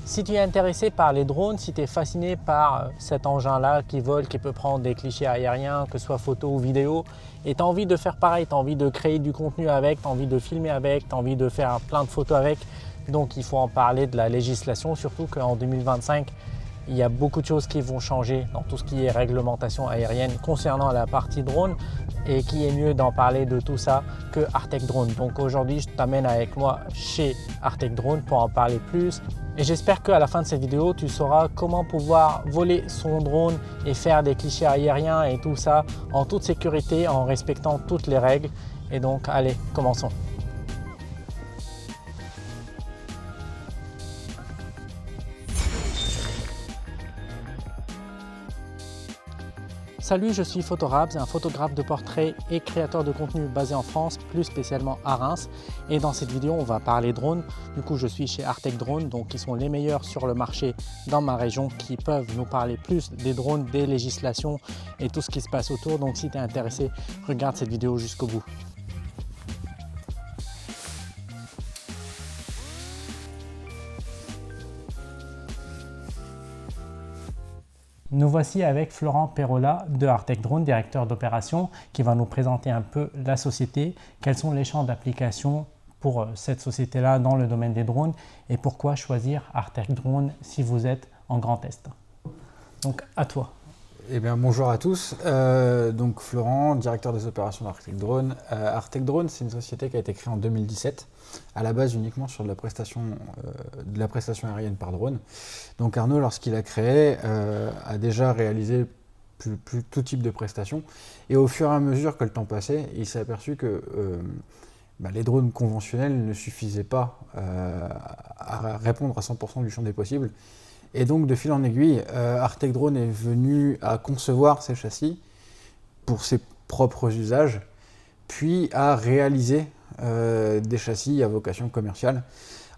Si tu es intéressé par les drones, si tu es fasciné par cet engin-là qui vole, qui peut prendre des clichés aériens, que ce soit photo ou vidéo, et tu as envie de faire pareil, tu as envie de créer du contenu avec, tu as envie de filmer avec, tu as envie de faire plein de photos avec, donc il faut en parler de la législation, surtout qu'en 2025, il y a beaucoup de choses qui vont changer dans tout ce qui est réglementation aérienne concernant la partie drone, et qui est mieux d'en parler de tout ça que Artec Drone. Donc aujourd'hui, je t'amène avec moi chez Artec Drone pour en parler plus. Et j'espère qu'à la fin de cette vidéo, tu sauras comment pouvoir voler son drone et faire des clichés aériens et tout ça en toute sécurité, en respectant toutes les règles. Et donc, allez, commençons. Salut, je suis Photorabs, un photographe de portrait et créateur de contenu basé en France, plus spécialement à Reims. Et dans cette vidéo, on va parler drone. Du coup, je suis chez Artec Drone, donc ils sont les meilleurs sur le marché dans ma région, qui peuvent nous parler plus des drones, des législations et tout ce qui se passe autour. Donc si tu es intéressé, regarde cette vidéo jusqu'au bout. Nous voici avec Florent Perrola de Artec Drone, directeur d'opération, qui va nous présenter un peu la société, quels sont les champs d'application pour cette société-là dans le domaine des drones et pourquoi choisir Artec Drone si vous êtes en Grand Est. Donc à toi. Eh bien, bonjour à tous. Donc Florent, directeur des opérations d'Artec Drone. Artec Drone, c'est une société qui a été créée en 2017, à la base uniquement sur de la prestation aérienne par drone. Donc Arnaud, lorsqu'il a créé, a déjà réalisé plus tout type de prestations. Et au fur et à mesure que le temps passait, il s'est aperçu que les drones conventionnels ne suffisaient pas à répondre à 100% du champ des possibles. Et donc, de fil en aiguille, Artec Drone est venu à concevoir ces châssis pour ses propres usages, puis à réaliser des châssis à vocation commerciale.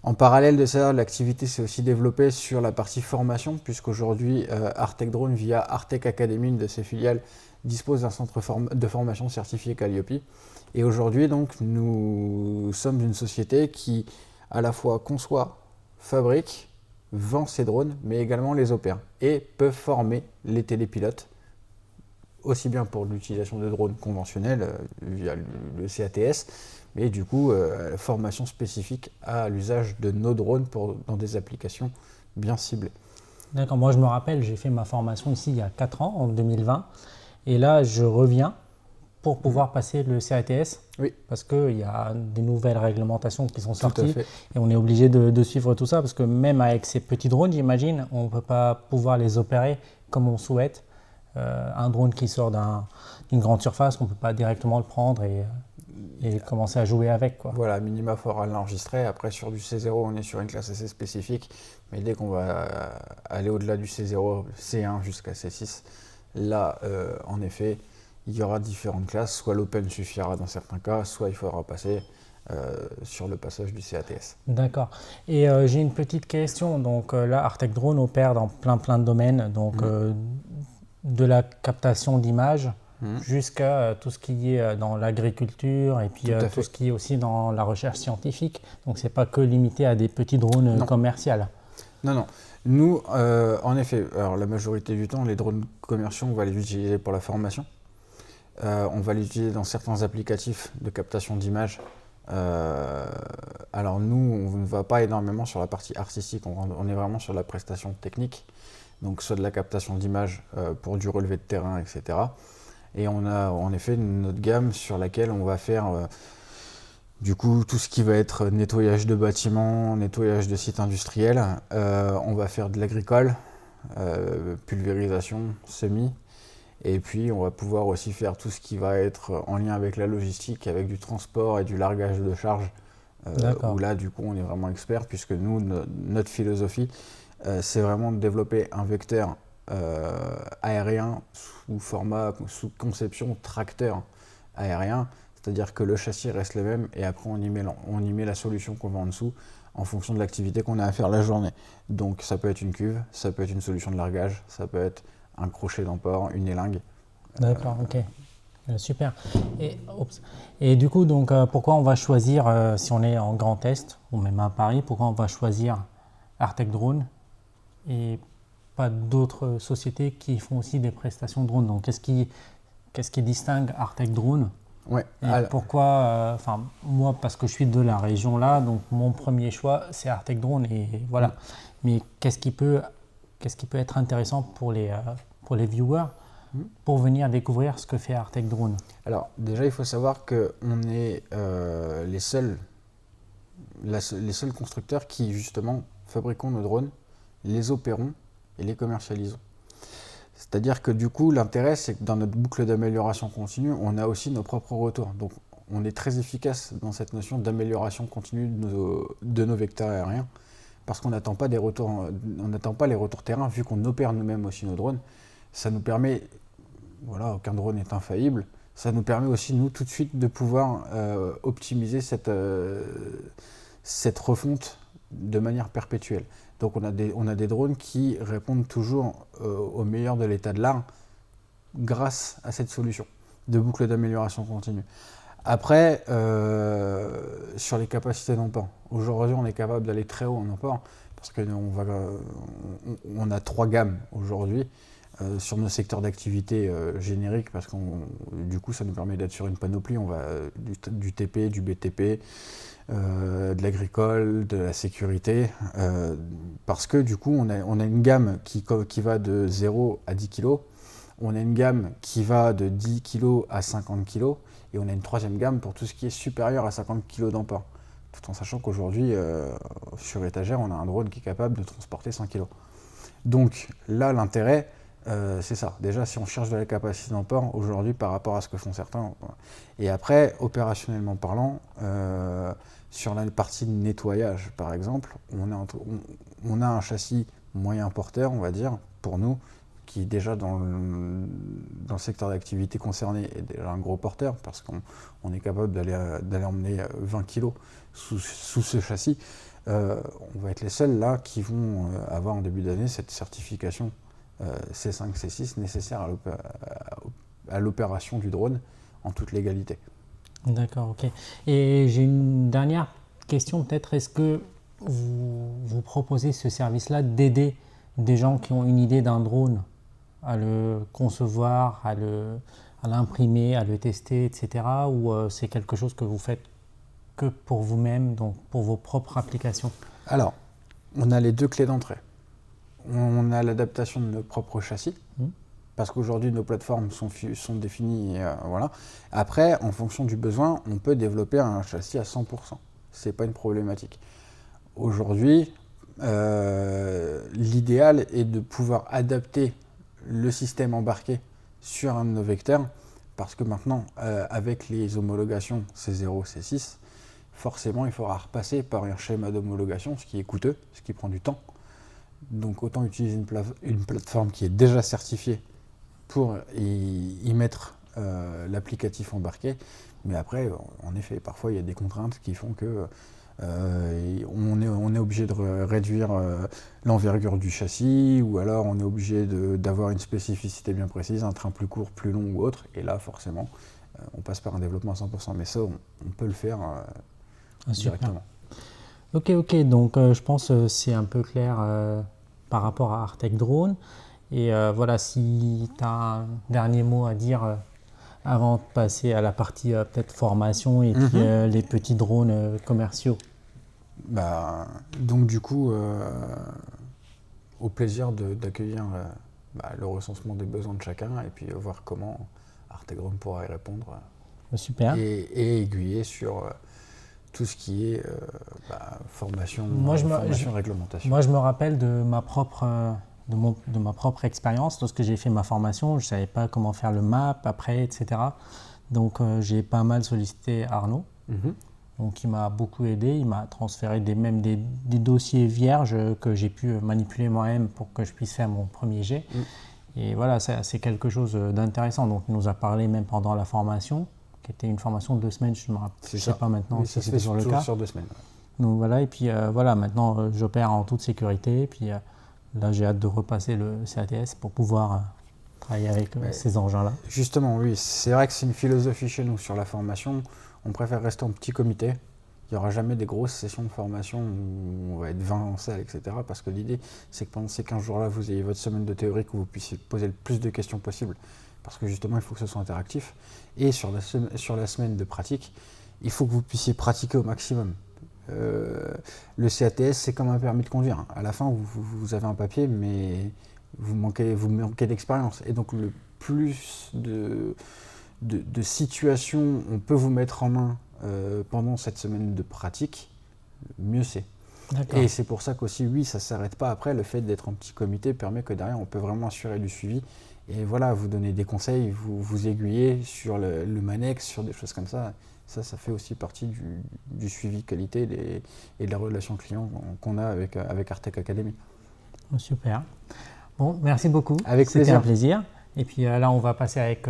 En parallèle de ça, l'activité s'est aussi développée sur la partie formation, puisqu'aujourd'hui, Artec Drone, via Artec Academy, une de ses filiales, dispose d'un centre de formation certifié Calliope. Et aujourd'hui, donc, nous sommes une société qui, à la fois conçoit, fabrique, vend ces drones, mais également les opère et peuvent former les télépilotes, aussi bien pour l'utilisation de drones conventionnels via le CATS, mais du coup, formation spécifique à l'usage de nos drones dans des applications bien ciblées. D'accord, moi je me rappelle, j'ai fait ma formation ici il y a 4 ans, en 2020, et là je reviens pour pouvoir passer le CATS, oui. Parce qu'il y a des nouvelles réglementations qui sont sorties et on est obligé de suivre tout ça parce que même avec ces petits drones, j'imagine, on ne peut pas pouvoir les opérer comme on souhaite. Un drone qui sort d'une grande surface, on ne peut pas directement le prendre et commencer à jouer avec, quoi. Voilà, minima, il faudra l'enregistrer. Après, sur du C0, on est sur une classe assez spécifique, mais dès qu'on va aller au-delà du C0, C1 jusqu'à C6, là, en effet, il y aura différentes classes, soit l'open suffira dans certains cas, soit il faudra passer sur le passage du CATS. D'accord. Et j'ai une petite question. Donc là, Artec Drone opère dans plein de domaines, donc de la captation d'images jusqu'à tout ce qui est dans l'agriculture et puis tout ce qui est aussi dans la recherche scientifique. Donc c'est pas que limité à des petits drones commerciaux. Non. Nous, en effet, alors la majorité du temps, les drones commerciaux, on va les utiliser pour la formation. On va l'utiliser dans certains applicatifs de captation d'images. Alors nous, on ne va pas énormément sur la partie artistique, on est vraiment sur la prestation technique, donc soit de la captation d'images pour du relevé de terrain, etc. Et on a en effet notre gamme sur laquelle on va faire du coup tout ce qui va être nettoyage de bâtiments, nettoyage de sites industriels. On va faire de l'agricole, pulvérisation, semis. Et puis, on va pouvoir aussi faire tout ce qui va être en lien avec la logistique, avec du transport et du largage de charge. Où là, du coup, on est vraiment expert, puisque nous, notre philosophie, c'est vraiment de développer un vecteur aérien sous conception tracteur aérien. C'est-à-dire que le châssis reste le même et après, on y met la solution qu'on va en dessous en fonction de l'activité qu'on a à faire la journée. Donc, ça peut être une cuve, ça peut être une solution de largage, ça peut être un crochet d'emport, une élingue. D'accord, ok. Super. Et du coup, donc, pourquoi on va choisir, si on est en Grand Est ou même à Paris, pourquoi on va choisir Artec Drone et pas d'autres sociétés qui font aussi des prestations de drones. Donc qu'est-ce qui distingue Artec Drone? Ouais. Et pourquoi, moi, parce que je suis de la région là, donc mon premier choix, c'est Artec Drone, et voilà. Mais qu'est-ce qui peut être intéressant pour les viewers pour venir découvrir ce que fait Artec Drone? Alors, déjà, il faut savoir qu'on est les seuls constructeurs qui, justement, fabriquons nos drones, les opérons et les commercialisons. C'est-à-dire que du coup, l'intérêt, c'est que dans notre boucle d'amélioration continue, on a aussi nos propres retours. Donc, on est très efficace dans cette notion d'amélioration continue de nos vecteurs aériens, parce qu'on n'attend pas les retours terrain, vu qu'on opère nous-mêmes aussi nos drones. Ça nous permet, voilà, aucun drone n'est infaillible, ça nous permet aussi, nous, tout de suite, de pouvoir optimiser cette refonte de manière perpétuelle. Donc on a des drones qui répondent toujours au meilleur de l'état de l'art grâce à cette solution de boucle d'amélioration continue. Après, sur les capacités d'emport, aujourd'hui on est capable d'aller très haut en emport parce qu'on a 3 gammes aujourd'hui sur nos secteurs d'activité génériques, parce que du coup ça nous permet d'être sur une panoplie. On va du TP, du BTP, de l'agricole, de la sécurité, parce que du coup on a une gamme qui va de 0 à 10 kg, on a une gamme qui va de 10 kg à 50 kg, et on a une troisième gamme pour tout ce qui est supérieur à 50 kg d'emport, tout en sachant qu'aujourd'hui sur étagère on a un drone qui est capable de transporter 100 kg. Donc là l'intérêt, c'est ça. Déjà, si on cherche de la capacité d'emport aujourd'hui par rapport à ce que font certains. Et après, opérationnellement parlant, sur la partie de nettoyage, par exemple, on a un châssis moyen porteur, on va dire, pour nous, qui déjà dans le secteur d'activité concerné est déjà un gros porteur, parce qu'on est capable d'aller emmener 20 kg sous ce châssis. On va être les seuls là qui vont avoir en début d'année cette certification C5, C6 nécessaire à l'opération du drone en toute légalité. D'accord, ok. Et j'ai une dernière question peut-être. Est-ce que vous proposez ce service-là d'aider des gens qui ont une idée d'un drone à le concevoir, à l'imprimer, à le tester, etc. Ou c'est quelque chose que vous faites que pour vous-même, donc pour vos propres applications? Alors, on a les 2 clés d'entrée. On a l'adaptation de nos propres châssis, parce qu'aujourd'hui nos plateformes sont définies. Voilà. Après, en fonction du besoin, on peut développer un châssis à 100%. C'est pas une problématique. Aujourd'hui, l'idéal est de pouvoir adapter le système embarqué sur un de nos vecteurs, parce que maintenant, avec les homologations C0, C6, forcément il faudra repasser par un schéma d'homologation, ce qui est coûteux, ce qui prend du temps. Donc autant utiliser une plateforme qui est déjà certifiée pour y mettre l'applicatif embarqué. Mais après, en effet, parfois il y a des contraintes qui font que on est obligé de réduire l'envergure du châssis, ou alors on est obligé d'avoir une spécificité bien précise, un train plus court, plus long ou autre. Et là, forcément, on passe par un développement à 100%. Mais ça, on peut le faire directement. Ok, donc je pense que c'est un peu clair par rapport à Artec Drone. Et voilà, si tu as un dernier mot à dire avant de passer à la partie peut-être formation et puis les petits drones commerciaux. Donc du coup, au plaisir d'accueillir le recensement des besoins de chacun, et puis voir comment Artec Drone pourra y répondre. Super. Et aiguiller sur tout ce qui est formation, réglementation. Moi, je me rappelle de ma propre expérience. Lorsque j'ai fait ma formation, je ne savais pas comment faire le map après, etc. Donc, j'ai pas mal sollicité Arnaud, donc il m'a beaucoup aidé. Il m'a transféré même des dossiers vierges que j'ai pu manipuler moi-même pour que je puisse faire mon premier jet. Et voilà, c'est quelque chose d'intéressant. Donc, il nous a parlé même pendant la formation, qui était une formation de 2 semaines, je ne sais pas maintenant si c'est toujours le cas. Sur 2 semaines. Donc voilà, et puis voilà, maintenant j'opère en toute sécurité, et puis là j'ai hâte de repasser le CATS pour pouvoir travailler avec ces engins-là. Justement, oui, c'est vrai que c'est une philosophie chez nous sur la formation. On préfère rester en petit comité, Il n'y aura jamais des grosses sessions de formation où on va être 20 en salle, etc. Parce que l'idée, c'est que pendant ces 15 jours-là, vous ayez votre semaine de théorie, que vous puissiez poser le plus de questions possible. Parce que justement, il faut que ce soit interactif. Et sur la semaine de pratique, il faut que vous puissiez pratiquer au maximum. Le CATS, c'est comme un permis de conduire. À la fin, vous avez un papier, mais vous manquez d'expérience. Et donc, le plus de situations on peut vous mettre en main pendant cette semaine de pratique, mieux c'est. Et c'est pour ça qu'aussi, oui, ça ne s'arrête pas après. Le fait d'être en petit comité permet que derrière, on peut vraiment assurer du suivi. Et voilà, vous donner des conseils, vous aiguiller sur le Manex, sur des choses comme ça. Ça fait aussi partie du suivi qualité et de la relation client qu'on a avec Artec Academy. Super. Bon, merci beaucoup. Avec plaisir. C'était un plaisir. Et puis là, on va passer avec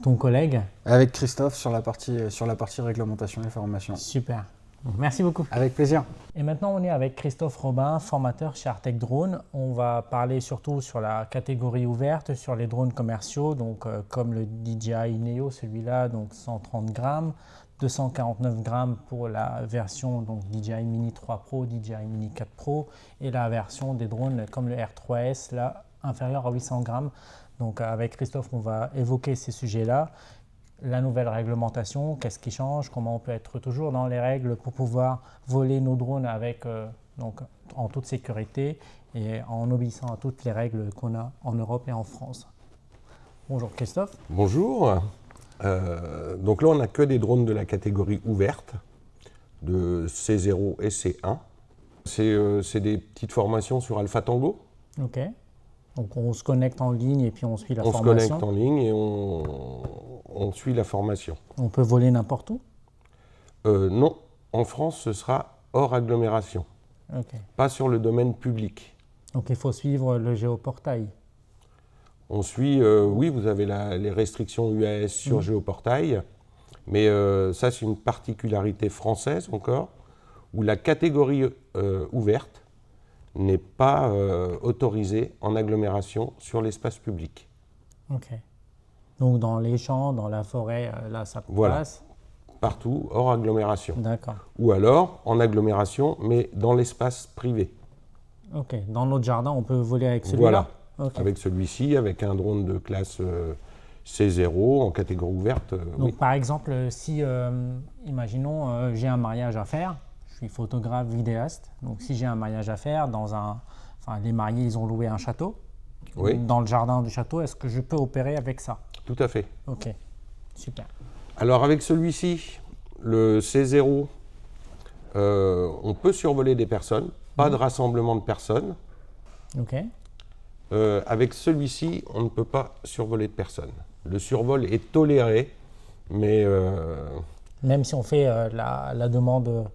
ton collègue. Avec Christophe sur la partie réglementation et formation. Super. Donc, merci beaucoup. Avec plaisir. Et maintenant, on est avec Christophe Robin, formateur chez Artec Drone. On va parler surtout sur la catégorie ouverte, sur les drones commerciaux, donc comme le DJI Neo, celui-là, donc 130 grammes, 249 grammes pour la version donc DJI Mini 3 Pro, DJI Mini 4 Pro, et la version des drones comme le R3S, là, inférieur à 800 grammes. Donc avec Christophe, on va évoquer ces sujets-là. La nouvelle réglementation, qu'est-ce qui change, comment on peut être toujours dans les règles pour pouvoir voler nos drones avec, donc, en toute sécurité et en obéissant à toutes les règles qu'on a en Europe et en France. Bonjour Christophe. Bonjour. Donc là, on n'a que des drones de la catégorie ouverte, de C0 et C1. C'est des petites formations sur Alpha Tango. Ok. Donc on se connecte en ligne et puis on suit la formation. On se connecte en ligne et on suit la formation. On peut voler n'importe où? Non, en France, ce sera hors agglomération, pas sur le domaine public. Donc il faut suivre le géoportail. On suit, oui, vous avez les restrictions UAS sur Géoportail, mais ça c'est une particularité française encore, où la catégorie ouverte n'est pas autorisée en agglomération sur l'espace public. Ok. Donc dans les champs, dans la forêt, là ça passe. Partout, hors agglomération. D'accord. Ou alors en agglomération, mais dans l'espace privé. Ok. Dans notre jardin, on peut voler avec celui-là? Voilà. Avec celui-ci, avec un drone de classe C0 en catégorie ouverte. Donc oui. par exemple, si, imaginons, j'ai un mariage à faire, je suis photographe, vidéaste, donc si j'ai un mariage à faire, les mariés, ils ont loué un château. Oui. Dans le jardin du château, est-ce que je peux opérer avec ça? Tout à fait. Ok, super. Alors avec celui-ci, le C0, on peut survoler des personnes, pas de rassemblement de personnes. Ok. Avec celui-ci, on ne peut pas survoler de personnes. Le survol est toléré, mais... Même si on fait la demande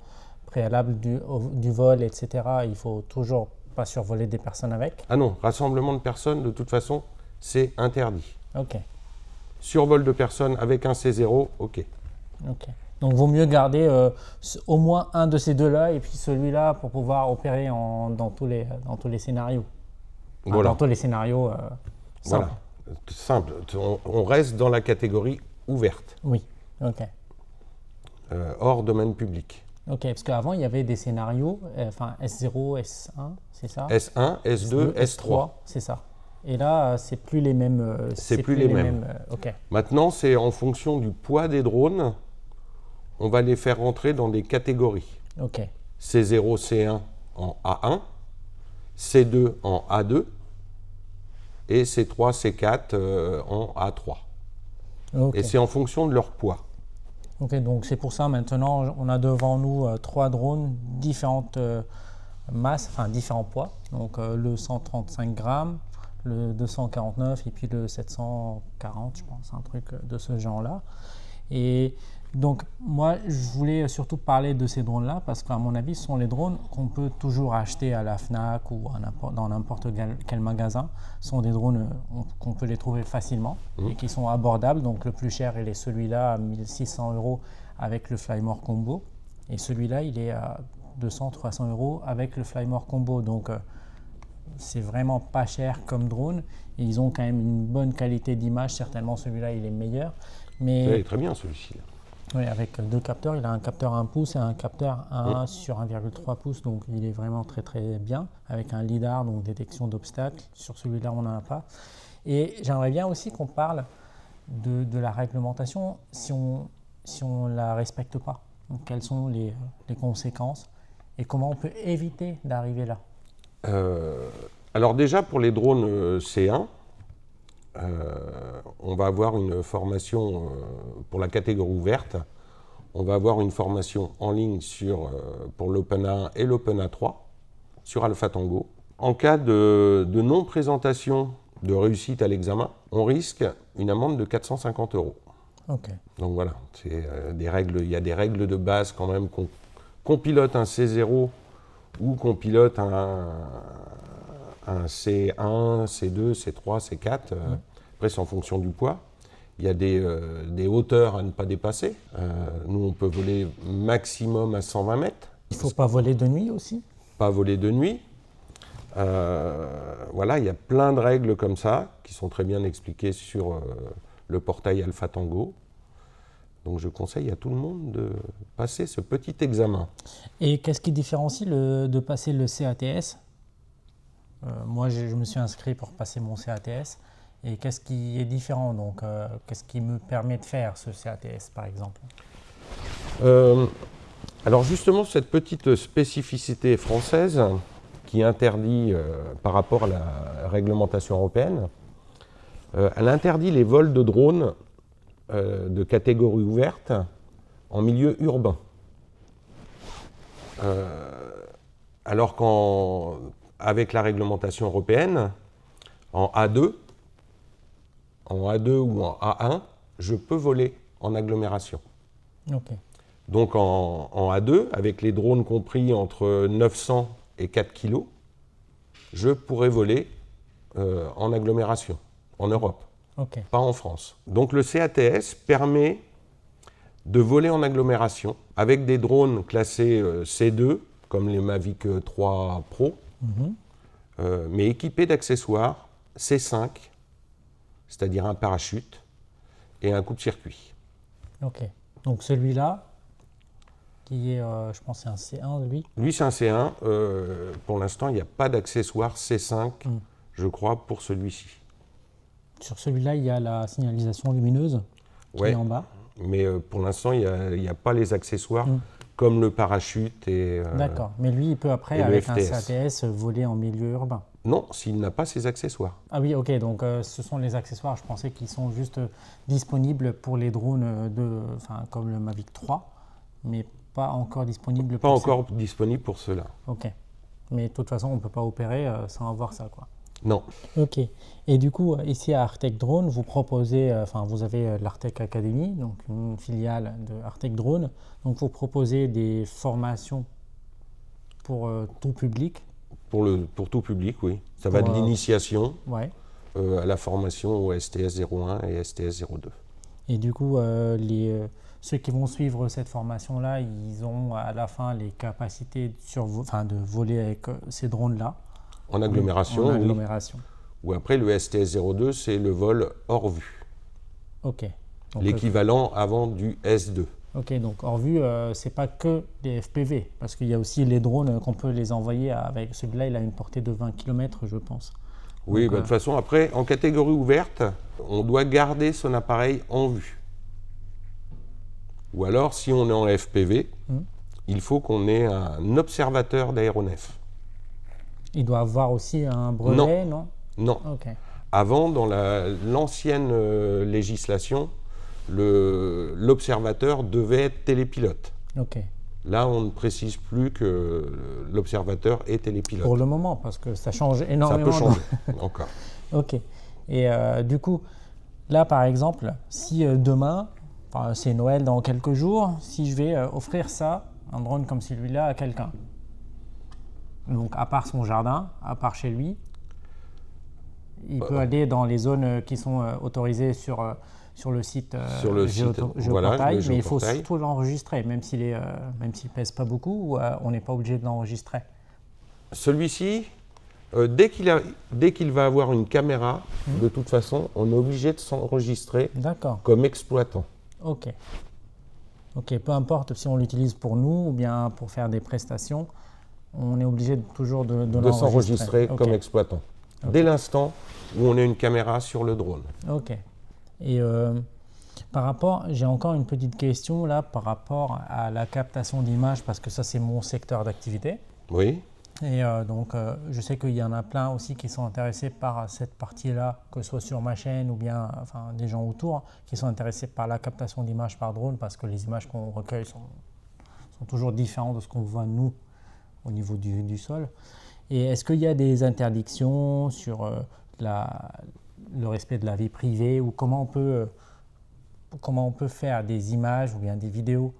préalable du vol, etc., il faut toujours pas survoler des personnes avec? Ah non, rassemblement de personnes, de toute façon, c'est interdit. Ok. Survol de personnes avec un C0, ok. Ok. Donc, vaut mieux garder au moins un de ces deux-là et puis celui-là pour pouvoir opérer dans tous les scénarios. Enfin, voilà. Dans tous les scénarios simples. Voilà. Simple. On reste dans la catégorie ouverte. Oui. Ok. Hors domaine public. Ok, parce qu'avant, il y avait des scénarios, S0, S1, c'est ça? S1, S2, S3. C'est ça. Et là, c'est plus les mêmes. C'est plus les mêmes. Ok. Maintenant, c'est en fonction du poids des drones, on va les faire rentrer dans des catégories. Ok. C0, C1 en A1, C2 en A2 et C3, C4 en A3. Ok. Et c'est en fonction de leur poids. Ok, donc c'est pour ça maintenant, on a devant nous 3 drones, différentes masses, enfin différents poids. Donc le 135 grammes, le 249 et puis le 740, je pense, un truc de ce genre-là. Et donc moi, je voulais surtout parler de ces drones-là parce qu'à mon avis, ce sont les drones qu'on peut toujours acheter à la FNAC ou dans n'importe quel magasin. Ce sont des drones qu'on peut les trouver facilement et qui sont abordables. Donc le plus cher, il est celui-là à 1 600 € avec le Flymore Combo. Et celui-là, il est à 200-300 € avec le Flymore Combo. Donc c'est vraiment pas cher comme drone. Et ils ont quand même une bonne qualité d'image. Certainement, celui-là, il est meilleur. Mais Il est très bien celui-ci. Oui, avec deux capteurs. Il a un capteur 1 pouce et un capteur 1 sur 1,3 pouces. Donc il est vraiment très très bien. Avec un lidar, donc détection d'obstacles. Sur celui-là, on n'en a pas. Et j'aimerais bien aussi qu'on parle de la réglementation si on ne la respecte pas. Donc, quelles sont les conséquences et comment on peut éviter d'arriver là? Alors déjà, pour les drones C1, on va avoir une formation pour la catégorie ouverte. On va avoir une formation en ligne pour l'Open-A1 et l'Open-A3 sur AlphaTango. En cas de non-présentation de réussite à l'examen, on risque une amende de 450 €. Ok. Donc voilà, des règles, il y a des règles de base quand même qu'on pilote un C0 ou qu'on pilote un C1, C2, C3, C4. Après, c'est en fonction du poids. Il y a des hauteurs à ne pas dépasser. Nous, on peut voler maximum à 120 mètres. Il ne faut pas voler de nuit aussi? Pas voler de nuit. Voilà, il y a plein de règles comme ça qui sont très bien expliquées sur le portail AlphaTango. Donc je conseille à tout le monde de passer ce petit examen. Et qu'est-ce qui différencie de passer le CATS? Moi, je me suis inscrit pour passer mon CATS. Et qu'est-ce qui est différent? Donc, qu'est-ce qui me permet de faire ce CATS, par exemple? Alors justement, cette petite spécificité française qui interdit, par rapport à la réglementation européenne, elle interdit les vols de drones de catégorie ouverte en milieu urbain. Alors qu'avec la réglementation européenne, en A2 ou en A1, je peux voler en agglomération. Ok. Donc en A2, avec les drones compris entre 900 et 4 kg, je pourrais voler en agglomération, en Europe, pas en France. Donc le CATS permet de voler en agglomération avec des drones classés C2, comme les Mavic 3 Pro, mais équipés d'accessoires C5, c'est-à-dire un parachute et un coupe-circuit. Ok. Donc celui-là, qui est, je pense, c'est un C1, lui. Lui, c'est un C1. Pour l'instant, il n'y a pas d'accessoire C5, je crois, pour celui-ci. Sur celui-là, il y a la signalisation lumineuse qui est en bas. Mais pour l'instant, il n'y a pas les accessoires comme le parachute et D'accord. Mais lui, il peut après, avec un CATS, voler en milieu urbain. Non, s'il n'a pas ces accessoires. Ah oui, ok. Donc, ce sont les accessoires. Je pensais qu'ils sont juste disponibles pour les drones comme le Mavic 3, mais pas encore disponibles pas encore disponible pour cela. Ok. Mais de toute façon, on ne peut pas opérer sans avoir ça, quoi. Non. Ok. Et du coup, ici à Artec Drone, vous proposez, vous avez l'Artec Academy, donc une filiale de Artec Drone. Donc, vous proposez des formations pour tout public. Pour tout public, oui. Ça va de l'initiation à la formation au STS 01 et STS 02. Et du coup, ceux qui vont suivre cette formation-là, ils ont à la fin les capacités de voler avec ces drones-là. En agglomération, en agglomération. Ou après, le STS 02, c'est le vol hors vue. Ok. L'équivalent avant du S2. Ok, donc hors vue, c'est pas que des FPV, parce qu'il y a aussi les drones qu'on peut les envoyer avec. Celui-là, il a une portée de 20 km, je pense. Oui, de toute façon, après, en catégorie ouverte, on doit garder son appareil en vue. Ou alors, si on est en FPV, il faut qu'on ait un observateur d'aéronef. Il doit avoir aussi un brevet, non? Non. Okay. Avant, dans l'ancienne législation, l'observateur devait être télépilote. Okay. Là, on ne précise plus que l'observateur est télépilote. Pour le moment, parce que ça change énormément. Ça peut changer encore. Ok. Et du coup, là, par exemple, si demain, c'est Noël dans quelques jours, si je vais offrir ça, un drone comme celui-là, à quelqu'un, donc à part son jardin, à part chez lui, il peut aller dans les zones qui sont autorisées sur le site Géoportail, mais il faut surtout l'enregistrer, même s'il pèse pas beaucoup, ou on n'est pas obligé de l'enregistrer. Celui-ci, dès qu'il va avoir une caméra, de toute façon, on est obligé de s'enregistrer comme exploitant. Ok. Ok, peu importe si on l'utilise pour nous ou bien pour faire des prestations, on est obligé toujours de De s'enregistrer Ok. comme exploitant. Ok. Dès l'instant où on a une caméra sur le drone. Ok. Et par rapport, j'ai encore une petite question là par rapport à la captation d'images parce que ça c'est mon secteur d'activité. Oui. Et je sais qu'il y en a plein aussi qui sont intéressés par cette partie-là, que ce soit sur ma chaîne ou bien enfin, des gens autour qui sont intéressés par la captation d'images par drone parce que les images qu'on recueille sont toujours différentes de ce qu'on voit nous au niveau du sol. Et est-ce qu'il y a des interdictions sur le respect de la vie privée ou comment on peut faire des images ou bien des vidéos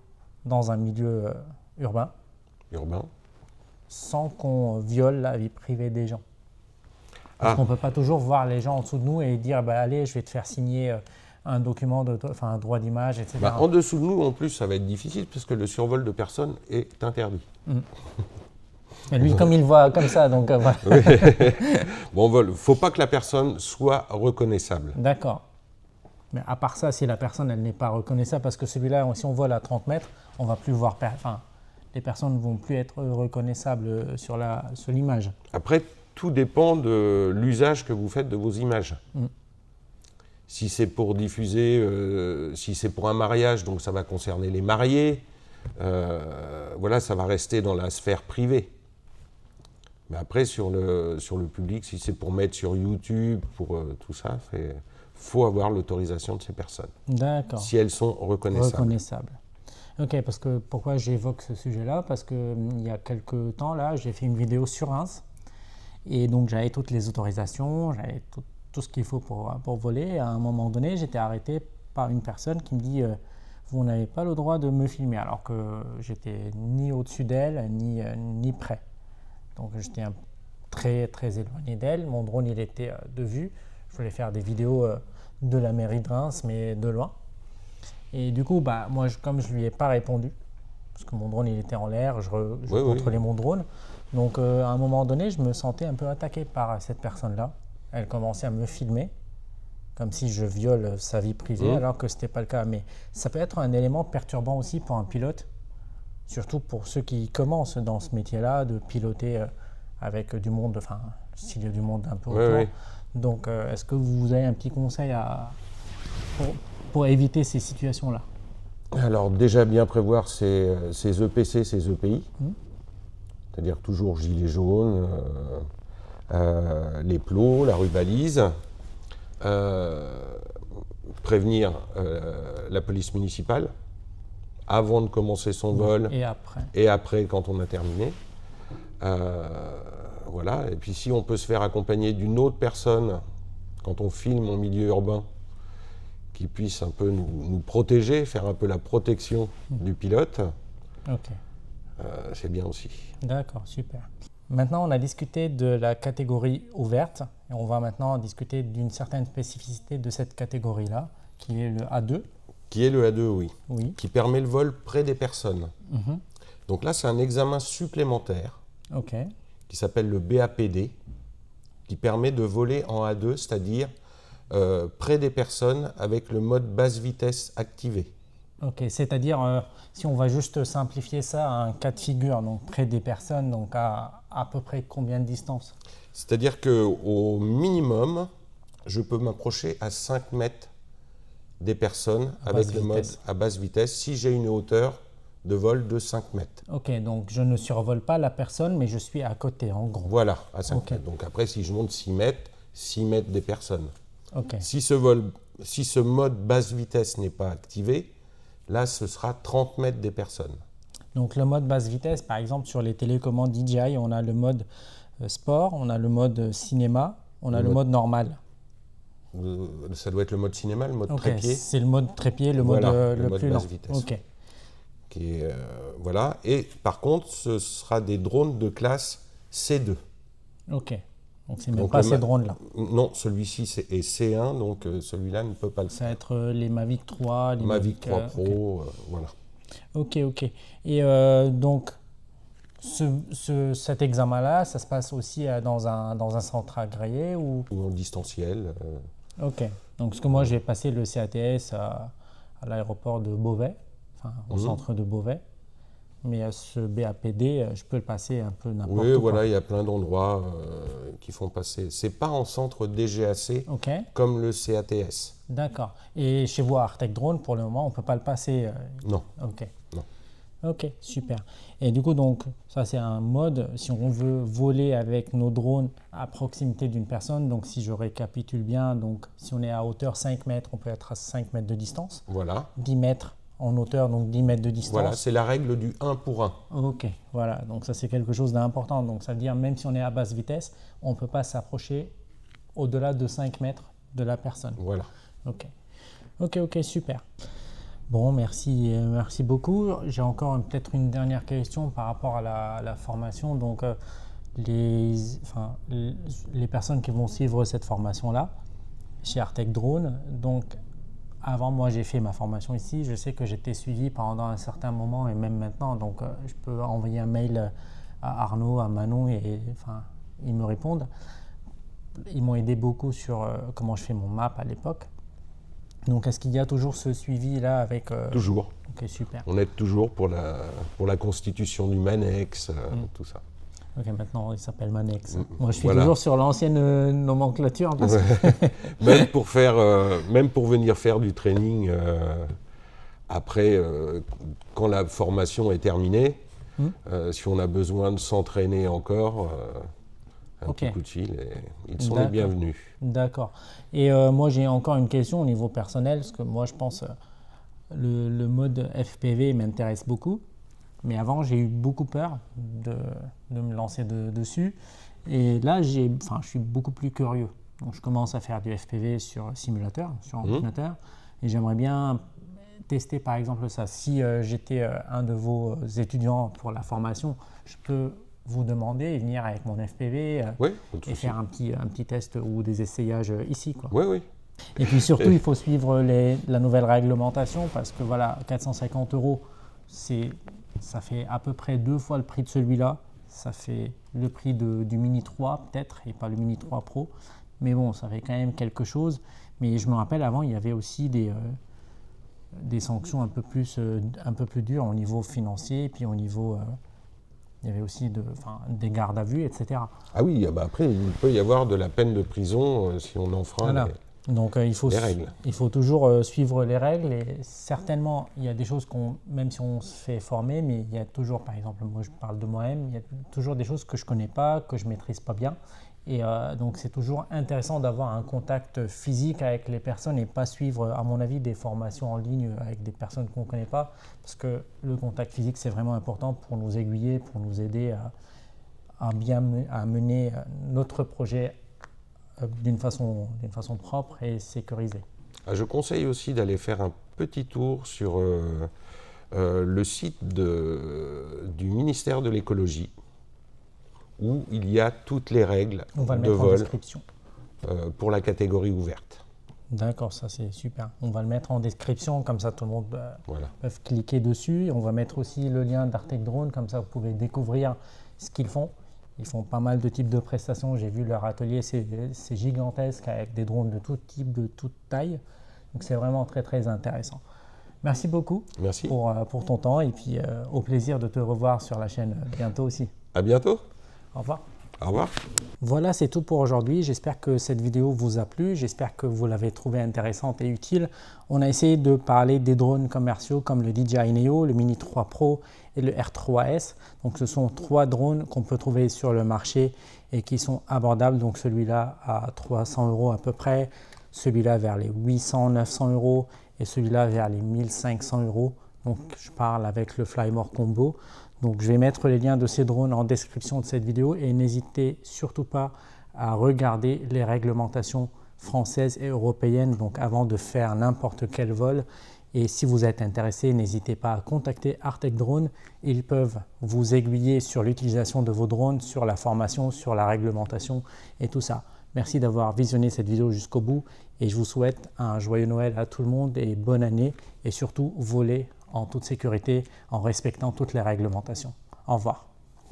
dans un milieu urbain Urbain. sans qu'on viole la vie privée des gens? Parce Ah. qu'on ne peut pas toujours voir les gens en dessous de nous et dire bah, allez, je vais te faire signer un document, un droit d'image, etc. Bah, en dessous de nous, en plus, ça va être difficile parce que le survol de personnes est interdit. Et lui, comme il voit comme ça, donc voilà. Bon, il ne faut pas que la personne soit reconnaissable. D'accord. Mais à part ça, si la personne elle n'est pas reconnaissable, parce que celui-là, si on vole à 30 mètres, on va plus voir, les personnes ne vont plus être reconnaissables sur l'image. Après, tout dépend de l'usage que vous faites de vos images. Si c'est pour diffuser, si c'est pour un mariage, donc ça va concerner les mariés, voilà, ça va rester dans la sphère privée. Mais après, sur le public, si c'est pour mettre sur YouTube, pour tout ça, il faut avoir l'autorisation de ces personnes. D'accord. Si elles sont reconnaissables. Ok, parce que pourquoi j'évoque ce sujet-là? Parce qu'il y a quelques temps, là, j'ai fait une vidéo sur Reims. Et donc, j'avais toutes les autorisations, j'avais tout ce qu'il faut pour voler. Et à un moment donné, j'étais arrêté par une personne qui me dit vous n'avez pas le droit de me filmer, alors que j'étais ni au-dessus d'elle, ni près. Donc, j'étais très, très éloigné d'elle. Mon drone, il était de vue. Je voulais faire des vidéos de la mairie de Reims, mais de loin. Et du coup, moi, comme je ne lui ai pas répondu, parce que mon drone il était en l'air, je contrôlais mon drone. Donc à un moment donné, je me sentais un peu attaqué par cette personne-là. Elle commençait à me filmer, comme si je viole sa vie privée, alors que ce n'était pas le cas. Mais ça peut être un élément perturbant aussi pour un pilote, surtout pour ceux qui commencent dans ce métier-là, de piloter avec du monde, s'il y a du monde un peu autour. Oui. Donc est-ce que vous avez un petit conseil pour éviter ces situations-là? Alors déjà bien prévoir ces EPC, ces EPI, c'est-à-dire toujours gilet jaune, les plots, la rubalise, prévenir la police municipale avant de commencer son vol et après quand on a terminé. Voilà. Et puis si on peut se faire accompagner d'une autre personne quand on filme en milieu urbain, qui puisse un peu nous protéger, faire un peu la protection du pilote, c'est bien aussi. D'accord, super. Maintenant, on a discuté de la catégorie ouverte et on va maintenant discuter d'une certaine spécificité de cette catégorie-là, qui est le A2. Qui est le A2, oui. Qui permet le vol près des personnes. Donc là, c'est un examen supplémentaire qui s'appelle le BAPD, qui permet de voler en A2, c'est-à-dire près des personnes avec le mode basse vitesse activé. Ok, c'est-à-dire, si on va juste simplifier ça à un cas de figure, donc près des personnes, donc à peu près combien de distance? C'est-à-dire qu'au minimum, je peux m'approcher à 5 mètres des personnes avec le mode à basse vitesse si j'ai une hauteur de vol de 5 mètres. Ok, donc je ne survole pas la personne, mais je suis à côté, en gros. Voilà, à 5 mètres. Donc après, si je monte 6 mètres des personnes. Okay. Si ce mode basse vitesse n'est pas activé, là, ce sera 30 mètres des personnes. Donc le mode basse vitesse, par exemple, sur les télécommandes DJI, on a le mode sport, on a le mode cinéma, on a le mode normal. Ça doit être le mode cinéma, le mode trépied. C'est le mode trépied, le mode le plus basse lent. vitesse. Ok. Voilà. Et par contre, ce sera des drones de classe C2. Ok. Donc c'est même pas ces drones-là. Non, celui-ci est C1, donc celui-là ne peut pas le faire. Ça va être les Mavic 3, les Mavic 3 Pro, voilà. Ok. Et donc, cet examen-là, ça se passe aussi dans un centre agréé ou en distanciel. Ok. Donc, parce que moi, j'ai passé le CATS à l'aéroport de Beauvais, au centre de Beauvais. Mais ce BAPD, je peux le passer un peu n'importe où. Oui, voilà, il y a plein d'endroits qui font passer. C'est pas en centre DGAC Ok, comme le CATS. d'accord. Et chez vous, à Artec Drone, pour le moment, on ne peut pas le passer. Non. Ok. Non. Ok, super. Et du coup, donc, ça c'est un mode, si on veut voler avec nos drones à proximité d'une personne, donc si je récapitule bien, donc si on est à hauteur 5 mètres, on peut être à 5 mètres de distance, Voilà. 10 mètres en hauteur, donc 10 mètres de distance. Voilà, c'est la règle du 1 pour 1. Ok, voilà, donc ça c'est quelque chose d'important. Donc ça veut dire même si on est à basse vitesse, on ne peut pas s'approcher au-delà de 5 mètres de la personne. Voilà. Ok, ok, super. Bon, merci beaucoup. J'ai encore peut-être une dernière question par rapport à la formation. Donc, les personnes qui vont suivre cette formation-là, chez Artec Drone, donc avant, moi, j'ai fait ma formation ici. Je sais que j'étais suivi pendant un certain moment et même maintenant. Donc, je peux envoyer un mail à Arnaud, à Manon et ils me répondent. Ils m'ont aidé beaucoup sur comment je fais mon map à l'époque. Donc, est-ce qu'il y a toujours ce suivi-là avec… Toujours. Ok, super. On aide toujours pour la constitution du Manex, tout ça. Ok, maintenant, il s'appelle Manex. Moi, je suis Voilà. toujours sur l'ancienne nomenclature. Parce que… Même pour venir faire du training après, quand la formation est terminée, si on a besoin de s'entraîner encore, un petit coup de fil, et ils sont les bienvenus. D'accord. Et moi, j'ai encore une question au niveau personnel, parce que moi, je pense le mode FPV m'intéresse beaucoup. Mais avant, j'ai eu beaucoup peur de me lancer dessus. Et là, je suis beaucoup plus curieux. Donc, je commence à faire du FPV sur simulateur, sur ordinateur. Et j'aimerais bien tester, par exemple, ça. Si j'étais un de vos étudiants pour la formation, je peux vous demander et venir avec mon FPV et faire un petit test ou des essayages ici, quoi. Oui. Et puis surtout, il faut suivre la nouvelle réglementation parce que voilà, 450 €, ça fait à peu près 2 fois le prix de celui-là. Ça fait le prix du Mini 3 peut-être et pas le Mini 3 Pro. Mais bon, ça fait quand même quelque chose. Mais je me rappelle avant, il y avait aussi des sanctions un peu plus dures au niveau financier et puis au niveau… il y avait aussi des gardes à vue, etc. Ah oui, après, il peut y avoir de la peine de prison si on enfreint Donc il faut toujours suivre les règles et certainement il y a des choses même si on se fait former, mais il y a toujours, par exemple, moi je parle de moi-même, il y a toujours des choses que je ne connais pas, que je ne maîtrise pas bien. Et donc c'est toujours intéressant d'avoir un contact physique avec les personnes et pas suivre, à mon avis, des formations en ligne avec des personnes qu'on ne connaît pas, parce que le contact physique c'est vraiment important pour nous aiguiller, pour nous aider à mener notre projet d'une façon propre et sécurisée. Je conseille aussi d'aller faire un petit tour sur le site du ministère de l'écologie, où il y a toutes les règles de vol pour la catégorie ouverte. D'accord, ça c'est super. On va le mettre en description, comme ça tout le monde peut cliquer dessus. On va mettre aussi le lien d'Artec Drone, comme ça vous pouvez découvrir ce qu'ils font. Ils font pas mal de types de prestations. J'ai vu leur atelier, c'est gigantesque avec des drones de tout type, de toute taille. Donc c'est vraiment très très intéressant. Merci beaucoup pour ton temps et puis au plaisir de te revoir sur la chaîne bientôt aussi. À bientôt. Au revoir. Au revoir. Voilà, c'est tout pour aujourd'hui. J'espère que cette vidéo vous a plu. J'espère que vous l'avez trouvée intéressante et utile. On a essayé de parler des drones commerciaux comme le DJI Neo, le Mini 3 Pro et le R3S. Donc, ce sont 3 drones qu'on peut trouver sur le marché et qui sont abordables. Donc, celui-là à 300 € à peu près, celui-là vers les 800-900 € et celui-là vers les 1500 €. Donc, je parle avec le Flymore Combo. Donc, je vais mettre les liens de ces drones en description de cette vidéo et n'hésitez surtout pas à regarder les réglementations françaises et européennes donc avant de faire n'importe quel vol. Et si vous êtes intéressé, n'hésitez pas à contacter Artec Drone. Ils peuvent vous aiguiller sur l'utilisation de vos drones, sur la formation, sur la réglementation et tout ça. Merci d'avoir visionné cette vidéo jusqu'au bout et je vous souhaite un joyeux Noël à tout le monde et bonne année et surtout volez en toute sécurité en respectant toutes les réglementations. Au revoir.